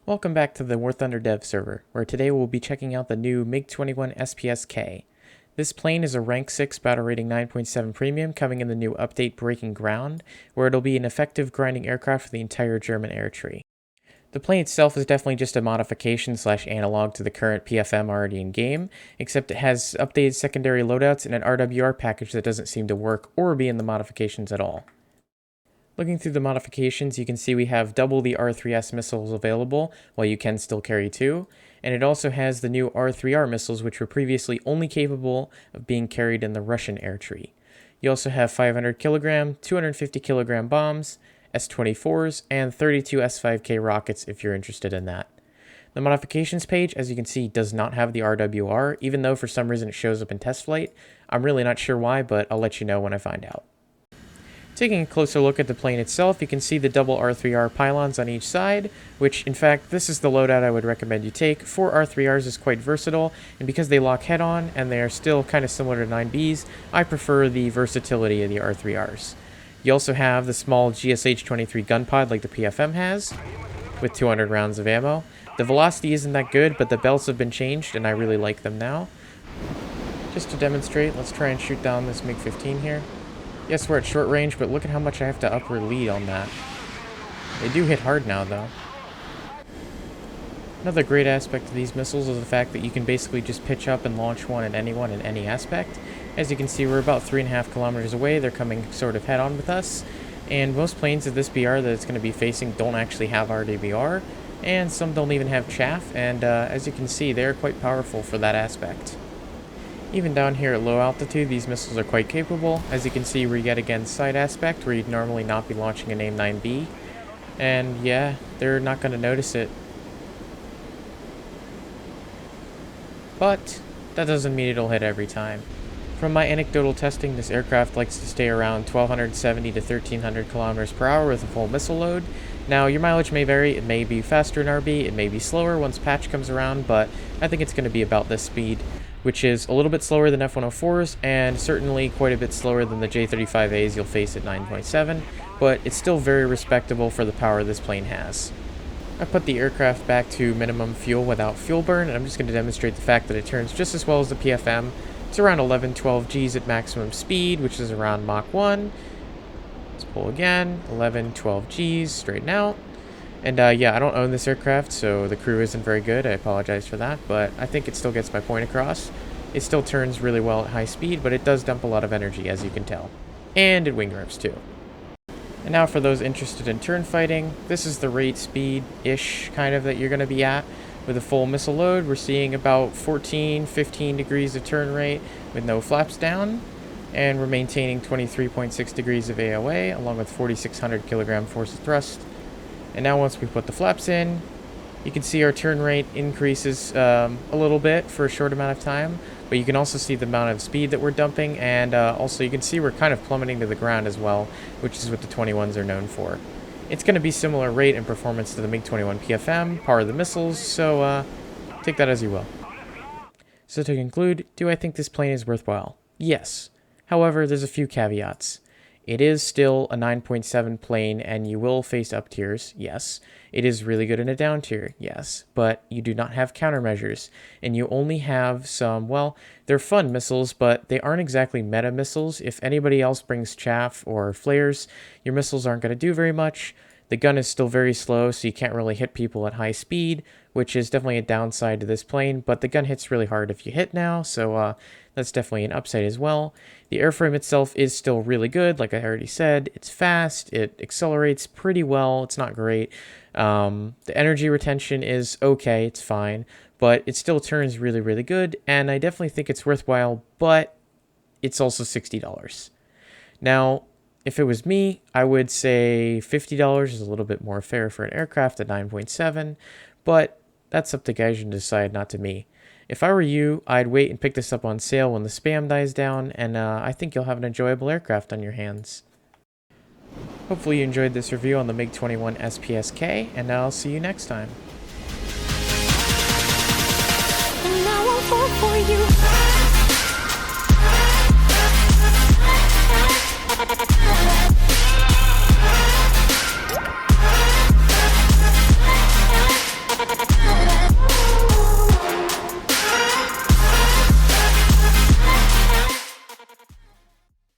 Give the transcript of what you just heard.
Welcome back to the WarThunder dev server, where today we'll be checking out the new MiG-21SPS-K. This plane is a rank 6 battle rating 9.7 premium coming in the new update Breaking Ground, where it'll be an effective grinding aircraft for the entire German air tree. The plane itself is definitely just a modification / analog to the current PFM already in game, except it has updated secondary loadouts and an RWR package that doesn't seem to work or be in the modifications at all. Looking through the modifications, you can see we have double the R3S missiles available, while you can still carry 2, and it also has the new R3R missiles, which were previously only capable of being carried in the Russian air tree. You also have 500 kilogram, 250 kilogram bombs, S-24s, and 32 S-5K rockets if you're interested in that. The modifications page, as you can see, does not have the RWR, even though for some reason it shows up in test flight. I'm really not sure why, but I'll let you know when I find out. Taking a closer look at the plane itself, you can see the double R3R pylons on each side, which in fact this is the loadout I would recommend you take. 4 R3Rs is quite versatile, and because they lock head-on and they are still kind of similar to 9Bs, I prefer the versatility of the R3Rs. You also have the small GSH-23 gun pod like the PFM has, with 200 rounds of ammo. The velocity isn't that good, but the belts have been changed and I really like them now. Just to demonstrate, let's try and shoot down this MiG-15 here. Yes, we're at short range, but look at how much I have to upward lead on that. They do hit hard now, though. Another great aspect of these missiles is the fact that you can basically just pitch up and launch one at anyone in any aspect. As you can see, we're about 3.5 kilometers away. They're coming sort of head-on with us. And most planes of this BR that it's going to be facing don't actually have RWR, and some don't even have chaff, and as you can see, they're quite powerful for that aspect. Even down here at low altitude, these missiles are quite capable. As you can see, we're yet again side aspect, where you'd normally not be launching an AIM-9B. And yeah, they're not going to notice it. But that doesn't mean it'll hit every time. From my anecdotal testing, this aircraft likes to stay around 1,270 to 1,300 kilometers per hour with a full missile load. Now, your mileage may vary. It may be faster in RB, it may be slower once patch comes around, but I think it's going to be about this speed, which is a little bit slower than F-104s, and certainly quite a bit slower than the J-35As you'll face at 9.7, but it's still very respectable for the power this plane has. I put the aircraft back to minimum fuel without fuel burn, and I'm just going to demonstrate the fact that it turns just as well as the PFM. It's around 11-12 Gs at maximum speed, which is around Mach 1. Let's pull again, 11-12 Gs, straighten out. And yeah, I don't own this aircraft, so the crew isn't very good. I apologize for that, but I think it still gets my point across. It still turns really well at high speed, but it does dump a lot of energy, as you can tell. And it wing rips too. And now for those interested in turn fighting, this is the rate speed-ish kind of that you're going to be at. With a full missile load, we're seeing about 14-15 degrees of turn rate with no flaps down. And we're maintaining 23.6 degrees of AOA, along with 4,600 kilogram force of thrust. And now once we put the flaps in, you can see our turn rate increases a little bit for a short amount of time, but you can also see the amount of speed that we're dumping, and also you can see we're kind of plummeting to the ground as well, which is what the 21s are known for. It's going to be similar rate and performance to the MiG-21 PFM, power of the missiles, so take that as you will. So to conclude, do I think this plane is worthwhile? Yes. However, there's a few caveats. It is still a 9.7 plane, and you will face up tiers, yes. It is really good in a down tier, yes. But you do not have countermeasures, and you only have some, well, they're fun missiles, but they aren't exactly meta missiles. If anybody else brings chaff or flares, your missiles aren't going to do very much. The gun is still very slow, so you can't really hit people at high speed, which is definitely a downside to this plane, but the gun hits really hard if you hit now, so that's definitely an upside as well. The airframe itself is still really good, like I already said. It's fast, it accelerates pretty well, it's not great. The energy retention is okay, it's fine, but it still turns really, really good, and I definitely think it's worthwhile, but it's also $60. Now, if it was me, I would say $50 is a little bit more fair for an aircraft at 9.7, but that's up to guys to decide, not to me. If I were you, I'd wait and pick this up on sale when the spam dies down, and I think you'll have an enjoyable aircraft on your hands. Hopefully you enjoyed this review on the MiG-21SPS-K, and I'll see you next time. And now I'll fall for you.